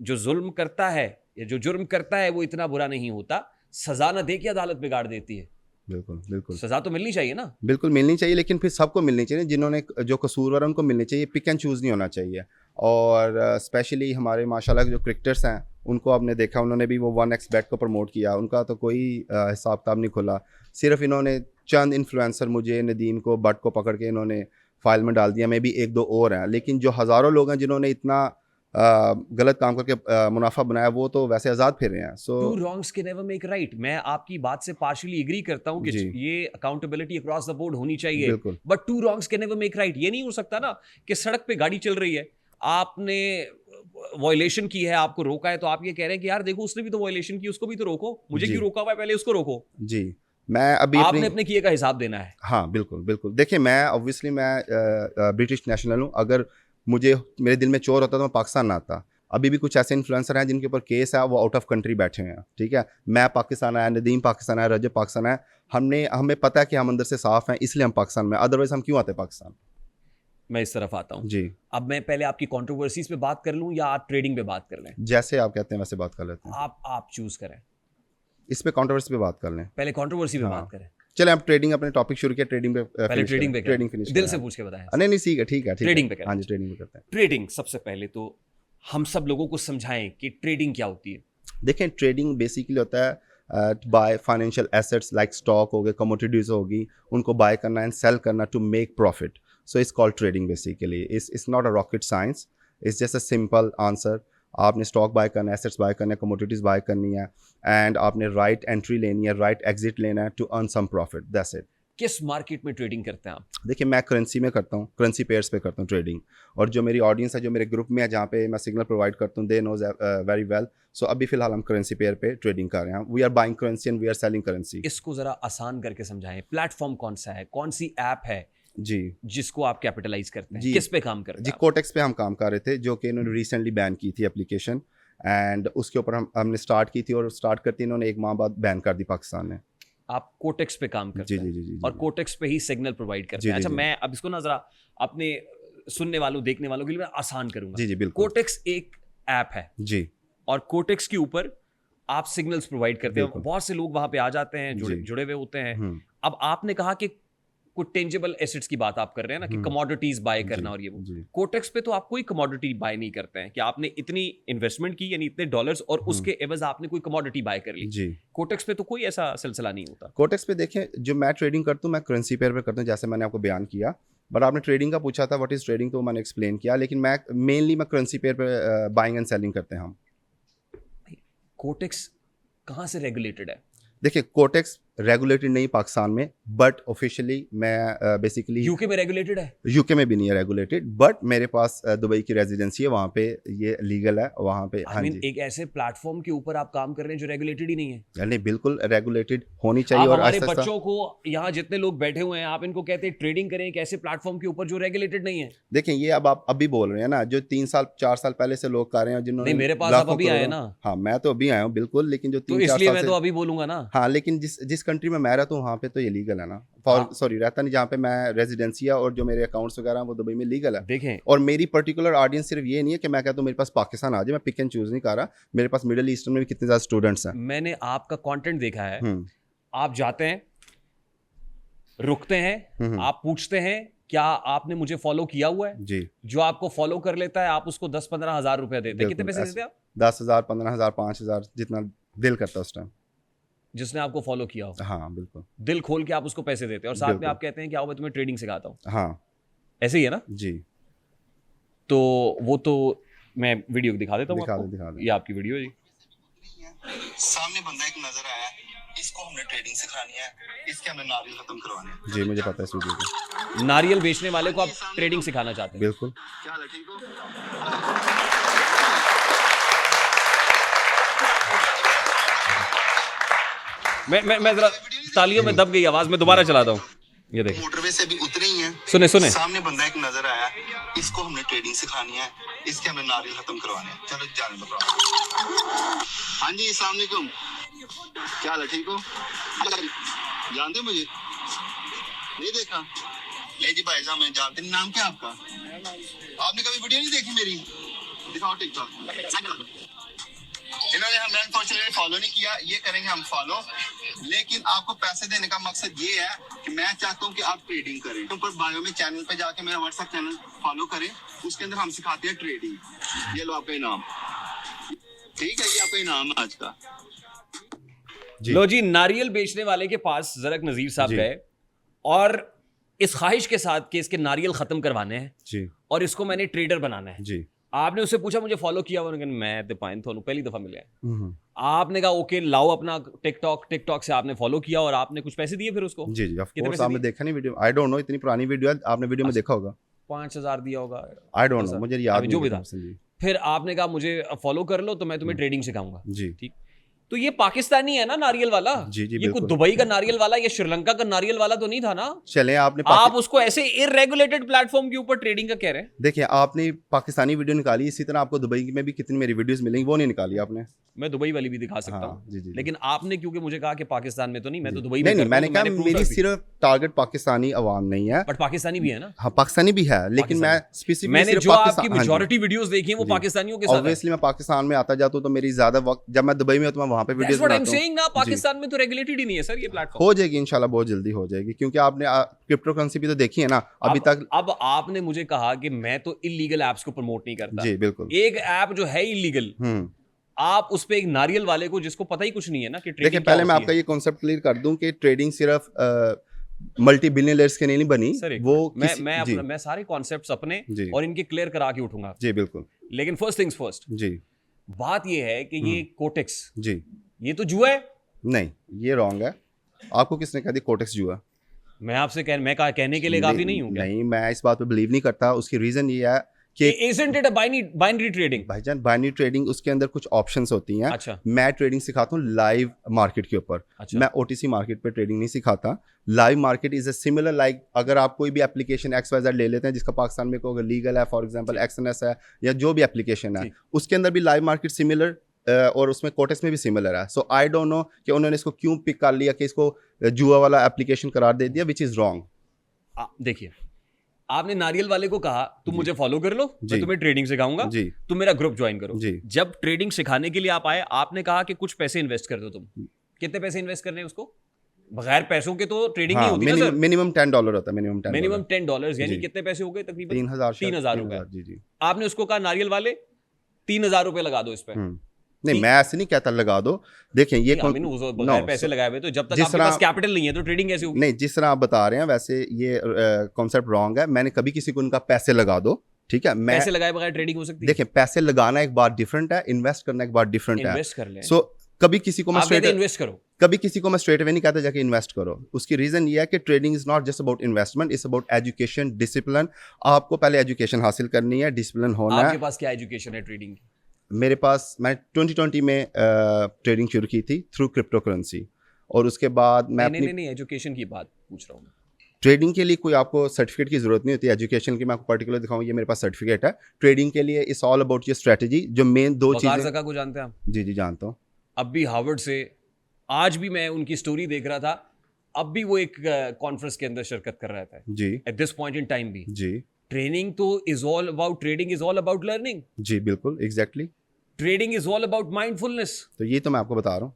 जो जुल्म करता है या जो जुर्म करता है वो इतना बुरा नहीं होता, सजा न दे के अदालत बिगाड़ देती है। बिल्कुल बिल्कुल सजा तो मिलनी चाहिए ना। बिल्कुल मिलनी चाहिए, लेकिन फिर सबको मिलनी चाहिए, जिन्होंने जो कसूरवार उनको मिलनी चाहिए, पिक एंड चूज़ नहीं होना चाहिए। और स्पेशली हमारे माशाल्लाह जो क्रिकेटर्स हैं उनको आपने देखा, उन्होंने भी वो 1xBet को प्रमोट किया, उनका तो कोई हिसाब किताब नहीं खुला। सिर्फ इन्होंने चंद इन्फ्लुएंसर, मुझे, नदीम को, बट को पकड़ के इन्होंने फाइल में डाल दिया, मैं भी एक दो और हैं, लेकिन जो हज़ारों लोग हैं जिन्होंने इतना गलत काम करके मुनाफा बनाया, वो तो वैसे आज़ाद फिर रहे हैं। So two wrongs can never make right. मैं आपकी बात से पार्शियली एग्री करता हूं कि जी। ये अकाउंटेबिलिटी अक्रॉस द बोर्ड होनी चाहिए, बिल्कुल but to wrongs can never make right. ये नहीं हो सकता ना कि सड़क पे गाड़ी चल रही है, आपने वायलेशन की है, आपको रोका है, तो आप ये कह रहे हैं कि यार देखो उसने भी तो वायलेशन की, उसको भी तो रोको, मुझे जी क्यों रोका हुआ है, पहले उसको रोको। जी। मैं अभी आपने अपने किए का हिसाब देना है। हाँ बिल्कुल बिल्कुल। देखिए, मैं ऑब्वियसली मैं ब्रिटिश नेशनल हूँ, अगर मुझे मेरे दिल में चोर होता तो मैं पाकिस्तान ना आता। अभी भी कुछ ऐसे इन्फ्लुएंसर हैं जिनके ऊपर केस है, वो आउट ऑफ कंट्री बैठे हुए हैं, ठीक है। मैं पाकिस्तान आया, नदीम पाकिस्तान आया, रजब पाकिस्तान आया, हमें पता है कि हम अंदर से साफ हैं, इसलिए हम पाकिस्तान में, अदरवाइज हम क्यों आते पाकिस्तान। मैं इस तरफ आता हूँ जी। अब मैं पहले आपकी कंट्रोवर्सीज पे बात कर लूं या आप ट्रेडिंग पे बात कर लें? जैसे आप कहते हैं वैसे बात कर लेते हैं। आप चूज करें, इस पे कंट्रोवर्सी पे बात कर लें। पहले कंट्रोवर्सी पे हाँ। बात करें। चले, आप ट्रेडिंग, अपने टॉपिक शुरू किया, ट्रेडिंग पे पहले ट्रेडिंग पे ट्रेडिंग करें, फिनिश दिल से पूछ के बताएं। नहीं नहीं, ठीक है ठीक है, ट्रेडिंग पे करें। हाँ जी, ट्रेडिंग पे करते हैं। ट्रेडिंग, सबसे पहले तो हम सब लोगों को समझाएं कि ट्रेडिंग क्या होती है। देखें, ट्रेडिंग बेसिकली होता है buy financial assets like stock हो गए, कमोडिटीज होगी, उनको बाय करना एंड सेल करना to make profit. So it's called trading basically. It's not a rocket science, it's just a simple answer. आपने स्टॉक बाय करना है, एसेट्स बाय करना है, कमोडिटीज बाय करनी है, एंड आपने राइट एंट्री लेनी है, राइट एग्जिट लेना है to earn some profit, that's it. किस मार्केट में ट्रेडिंग करते हैं आप? देखिए, मैं करेंसी में करता हूँ, करेंसी पेयर्स पे करता हूँ ट्रेडिंग। और जो मेरी ऑडियंस है, जो मेरे ग्रुप में है, जहाँ पे मैं सिग्नल प्रोवाइड करता हूँ, दे नोज वेरी वेल। सो अभी फिलहाल हम करेंसी पेयर पे ट्रेडिंग कर रहे हैं। We are buying currency and we are selling currency. इसको जरा आसान करके समझाएं। प्लेटफॉर्म कौन सा है, कौन सी ऐप है जी जिसको आप कैपिटलाइज करते हैं, जी। किस पे काम करते जी, हैं? कोटेक्स पे हम काम कर रहे थे, जो कि इन्होंने रिसेंटली बैन की थी एप्लीकेशन, एंड उसके ऊपर हमने स्टार्ट की थी, और स्टार्ट करते इन्होंने एक माह बाद बैन कर दी पाकिस्तान ने। आप कोटेक्स पे काम करते जी हैं जी जी जी और कोटेक्स पे ही सिग्नल प्रोवाइड करते जी, हैं। जी, अच्छा, जी। मैं अब इसको ना जरा अपने सुनने वालों, देखने वालों के लिए मैं आसान करूंगा। जी जी बिल्कुल। कोटेक्स एक ऐप है जी और कोटेक्स के ऊपर आप सिग्नल्स प्रोवाइड करते हैं। बिल्कुल। बहुत से लोग वहां पे आ जाते हैं, जी। जुड़े हुए होते हैं। हम्म अब आपने कहा कि कुछ टेंजिबल एसेट्स की बात आप कर रहे हैं ना, कि कमोडिटीज बाय करना और ये वो। जी कोटेक्स पे तो आप कोई कमोडिटी बाय नहीं करते हैं कि आपने इतनी इन्वेस्टमेंट की, यानी इतने डॉलर्स, और उसके एवज आपने कोई कमोडिटी बाय कर ली। जी। कोटेक्स पे तो कोई ऐसा सिलसिला नहीं होता। कोटेक्स पे देखें, जो मैं ट्रेडिंग करता हूँ, मैं करेंसी पेयर पे करता हूँ, जैसे मैंने आपको बयान किया। बट आपने ट्रेडिंग का पूछा था, व्हाट इज ट्रेडिंग, तो मैंने एक्सप्लेन किया। लेकिन मैं मेनली करेंसी पेयर पे बाइंग एंड सेलिंग करते हैं हम। कोटेक्स कहाँ से रेगुलेटेड है? देखिए, कोटेक्स रेगुलेटेड नहीं पाकिस्तान में, बट ऑफिशियली मैं बेसिकली यूके में रेगुलेटेड है। यूके में भी नहीं है रेगुलेटेड, बट मेरे पास दुबई की रेजिडेंसी है, वहाँ पे ये लीगल है वहाँ पे। हाँ जी। एक ऐसे प्लेटफॉर्म के ऊपर आप काम कर रहे हैं जो रेगुलेटेड ही नहीं है। नहीं, बिल्कुल रेगुलेटेड होनी चाहिए। आप और हमारे आहिस्ता बच्चों को, यहाँ जितने लोग बैठे हुए हैं, आप इनको कहते हैं ट्रेडिंग करें एक ऐसे प्लेटफॉर्म के ऊपर जो रेगुलेटेड नहीं है। देखें, ये अब आप अभी बोल रहे हैं ना, जो 3 साल 4 साल पहले से लोग कर रहे हैं, जिन्होंने नहीं, मेरे पास आप लाखों अभी आए करोड़ों- ना। हाँ, मैं तो अभी आया हूँ बिल्कुल, लेकिन जो तो 3-4 इसलिए साल मैं से, तो अभी बोलूंगा ना। हाँ, लेकिन जिस कंट्री में मैं रहता हूँ वहाँ पे तो ये लीगल है ना। फॉर हाँ। सॉरी, रहता नहीं, जहाँ पे मैं रेजिडेंसी है और जो मेरे अकाउंट्स वगैरह हैं वो दुबई में लीगल है। देखें, और मेरी पर्टिकुलर ऑडियंस सिर्फ ये नहीं है कि मैं कहता हूँ मेरे पास पाकिस्तान आ जाए, मैं पिक एंड चूज नहीं कर रहा। मेरे पास मिडिल ईस्टर्न में भी कितने ज़्यादा स्टूडेंट्स हैं। मैंने आपका कंटेंट देखा है। हम्म आप जाते हैं, रुकते हैं, आप पूछते हैं क्या आपने मुझे फॉलो किया हुआ है? जी। जो आपको फॉलो कर लेता है आप उसको 10-15 हजार रुपए देते हैं। कितने बिल्कुल, पैसे देते हैं आप? 10,000, 15,000, 5,000, जितना दिल करता है उस टाइम। जिसने आपको फॉलो किया हो, हाँ बिल्कुल। दिल खोल के आप उसको पैसे देते हैं और साथ में बिल्कुल। आप कहते हैं कि आओ मैं तुम्हें ट्रेडिंग सिखाता हूँ। हाँ ऐसे ही है ना? जी। तो वो तो मैं वीडियो दिखा देता हूँ दिखा आपको। दे, दिखा दे। ये आपकी वीडियो है जी। सामने बंदा एक नजर आया, इसको हमने ट्रेडिंग सिखानी है, इसके हमने नारियल खत्म करवाने हैं। जी, मुझे पता है इस वीडियो को। नारियल बेचने वाले को आप ट्रेडिंग सिखाना चाहते हैं? बिल्कुल। क्या हाल है, ठीक हो? मैं जरा तालियों में दब गई आवाज, में दोबारा चलाता हूँ। ये देखिए, मोटरवे से भी उतरे ही हैं। सुने सुने। सामने बंदा एक नजर आया, इसको हमने ट्रेडिंग सिखानी है, इसके हमने नारियल खत्म करवाने हैं। चलो जाने दो। हाँ जी, अस्सलाम वालेकुम। क्या हाल है, ठीक हो? जानते हो मुझे? नहीं देखा? ले जी भाई साहब, मैं जानते नहीं। नाम क्या आपका? आपने कभी वीडियो नहीं देखी मेरी? दिखाओ टिकटॉक। इन्होंने हमें अनफॉर्चुनेटली फॉलो नहीं किया, ये करेंगे हम फॉलो। लेकिन आपको पैसे देने का मकसद ये है कि मैं चाहता हूँ कि आप ट्रेडिंग करें। ऊपर बायो में चैनल पे जाके मेरा व्हाट्सएप चैनल फॉलो करें, उसके अंदर हम सिखाते हैं ट्रेडिंग। ये लो आपका इनाम, ठीक है, ये आपका इनाम है आज का। लो जी, नारियल बेचने वाले के पास जरक नजीर साहब जी। गए और इस ख्वाहिश के साथ कि इसके नारियल खत्म करवाने हैं जी और इसको मैंने ट्रेडर बनाना है। जी। आपने उससे पूछा मुझे फॉलो किया, उन्होंने कहा मैं तो पाइन थोनू पहली दफा मिले हैं। हम्म। आपने कहा ओके लाओ अपना टिकटॉक से आपने फॉलो किया और आपने कुछ पैसे दिए फिर उसको? जी जी, ऑफ कितने कोर्स। पैसे आपने दिए? देखा नहीं वीडियो? आई डोंट नो, इतनी पुरानी वीडियो है, आपने वीडियो में देखा होगा। 5,000 दिया होगा, आई डोंट नो, 10,000 मुझे याद अभी जो नहीं भी है था। जी। फिर आपने कहा मुझे फॉलो कर लो तो मैं तुम्हें ट्रेडिंग सिखाऊंगा। जी ठीक, तो ये पाकिस्तानी है ना नारियल वाला? जी जी, ये कुछ बिल्कुल। दुबई का नारियल वाला या श्रीलंका का नारियल वाला तो नहीं था ना? चलें, आपने आप उसको ऐसे इररेगुलेटेड प्लेटफॉर्म के ऊपर ट्रेडिंग का कह रहे हैं। देखिए, आपने पाकिस्तानी वीडियो निकाली, इसी तरह आपको दुबई में भी कितनी मेरी वीडियोस मिलेंगी, वो नहीं निकाली आपने। मैं दुबई वाली भी दिखा सकता हाँ, हूँ, जी, जी, जी। लेकिन आपने क्योंकि मुझे कहा कि पाकिस्तान में तो नहीं, मैं तो दुबई में नहीं नहीं, करता हूँ, मैंने तो कहा proof मेरी रख दी। सिर्फ टारगेट पाकिस्तानी अवाम नहीं है। बट पाकिस्तानी भी है ना? हाँ, पाकिस्तानी भी है, लेकिन मैं स्पेसिफिकली मैंने सिर्फ जो आपकी पाकिस्तान, हाँ जी। मेजॉरिटी वीडियोस देखी हैं वो जी। पाकिस्तानियों के साथ है। ऑब्वियसली मैं पाकिस्तान में आता जाता हूँ तो मेरी ज्यादा वक्त, जब मैं दुबई में होता हूँ मैं वहाँ पे That's वीडियोस what I'm बनाता हूँ। saying ना, पाकिस्तान में तो रेगुलेटेड ही नहीं है सर ये प्लेटफॉर्म। हो जाएगी इंशाल्लाह, बहुत जल्दी हो जाएगी, क्योंकि आपने क्रिप्टो करेंसी भी तो देखी है ना अभी तक। अब आपने मुझे कहा कि मैं तो इलीगल एप्स को प्रमोट नहीं करता। जी बिल्कुल। एक ऐप जो है इलीगल, आप उस पे एक नारियल वाले को जिसको पता ही कुछ नहीं है ना कि देखिए, ट्रेडिंग पहले मैं आपका ये कॉन्सेप्ट क्लियर कर दूं कि ट्रेडिंग सिर्फ मल्टी बिलियनर्स के लिए नहीं बनी। सर वो मैं सारे कॉन्सेप्ट्स अपने जी। और इनके क्लियर करा के उठूंगा। जी बिल्कुल। लेकिन फर्स्ट थिंग्स फर्स्ट, जी बात ये है कि ये कोटेक्स, जी। ये तो जुआ है। नहीं, ये रॉन्ग है। आपको किसने कहा दी कोटेक्स जुआ? मैं आपसे कहने के लिए काफी नहीं हूँ क्या? नहीं, मैं इस बात पे बिलीव नहीं करता। उसकी रीजन ये है कि Isn't it a binary trading? भाईजान, बाइनरी ट्रेडिंग, उसके अंदर कुछ ऑप्शंस होती हैं। अच्छा। मैं ट्रेडिंग सिखाता हूँ लाइव मार्केट के ऊपर। अच्छा। मैं ओटीसी मार्केट पे ट्रेडिंग नहीं सिखाता। Live market is a similar, like अगर आप कोई भी एप्लीकेशन XYZ ले लेते हैं जिसका पाकिस्तान में कोई लीगल है, फॉर एग्जांपल XNS है या जो भी एप्लीकेशन है, ठीक। उसके अंदर भी लाइव मार्केट सिमिलर और उसमें कोटेक्स में भी सिमिलर है। सो आई डोंट नो कि उन्होंने इसको क्यों पिक कर लिया कि इसको जुआ वाला एप्लीकेशन करार दे दिया, विच इज रॉन्ग। देखिए, आपने नारियल वाले को कहा तुम मुझे फॉलो कर लो, मैं जी। तुम्हें ट्रेडिंग सिखाऊंगा, जी तुम मेरा ग्रुप ज्वाइन करो। जी। जब ट्रेडिंग सिखाने के लिए आप आए, आपने कहा कि कुछ पैसे इन्वेस्ट कर दो। तुम कितने पैसे इन्वेस्ट करने हैं उसको? बगैर पैसों के तो ट्रेडिंग नहीं हाँ, होती ना सर। मिनिमम $10 होता है। मिनिमम $10, यानी जी। कितने पैसे हो गए? तकरीबन 3,000 रुपए। जी जी। आपने उसको कहा नारियल वाले 3,000 रुपए लगा दो इस पे। नहीं, मैं ऐसे नहीं कहता लगा दो। देखें, ये बगैर पैसे लगाए हुए, तो जब तक जिस आपके तरह- पास कैपिटल नहीं है तो ट्रेडिंग कैसे होगी? नहीं, जिस तरह आप बता रहे हैं वैसे ये कॉन्सेप्ट रॉन्ग है। मैंने कभी किसी को उनका पैसे लगा दो, ठीक है। मैं पैसे लगाए बगैर ट्रेडिंग हो सकती है? देखें, पैसे लगाना एक बात डिफरेंट है, इन्वेस्ट करना एक बात डिफरेंट है। इन्वेस्ट कर लें। सो कभी किसी को मैं आप कहते स्ट्रेट हैं इन्वेस्ट करो। कभी किसी को मैं स्ट्रेट अवे नहीं कहता जाके इन्वेस्ट करो। उसकी रीजन ये है कि trading is not just about investment, it's about education, discipline. आपको पहले एजुकेशन हासिल करनी है, डिसिप्लिन होना आपके है। पास क्या एजुकेशन है ट्रेडिंग की? मेरे पास, मैं 2020 में ट्रेडिंग शुरू की थी थ्रू क्रिप्टो करेंसी, और उसके बाद मैं अपनी नहीं, एजुकेशन की बात पूछ रहा हूँ। ट्रेडिंग के लिए कोई आपको सर्टिफिकेट की जरूरत नहीं होती। एजुकेशन की मैं आपको पर्टिकुलर दिखाऊं, ये मेरे पास सर्टिफिकेट है। ट्रेडिंग के लिए it's all about your strategy. जो मेन दो वकार चीजें, ज़का को जानते हैं आप? जी जी जानता हूँ। अब भी हार्वर्ड से, आज भी मैं उनकी स्टोरी देख रहा था, अब भी वो एक कॉन्फ्रेंस के अंदर शिरकत कर रहा था जी at this point in time भी। जी ट्रेनिंग तो is all about, trading is all about learning, जी बिल्कुल, exactly. Trading is all about mindfulness. तो ये तो मैं आपको बता रहा हूँ।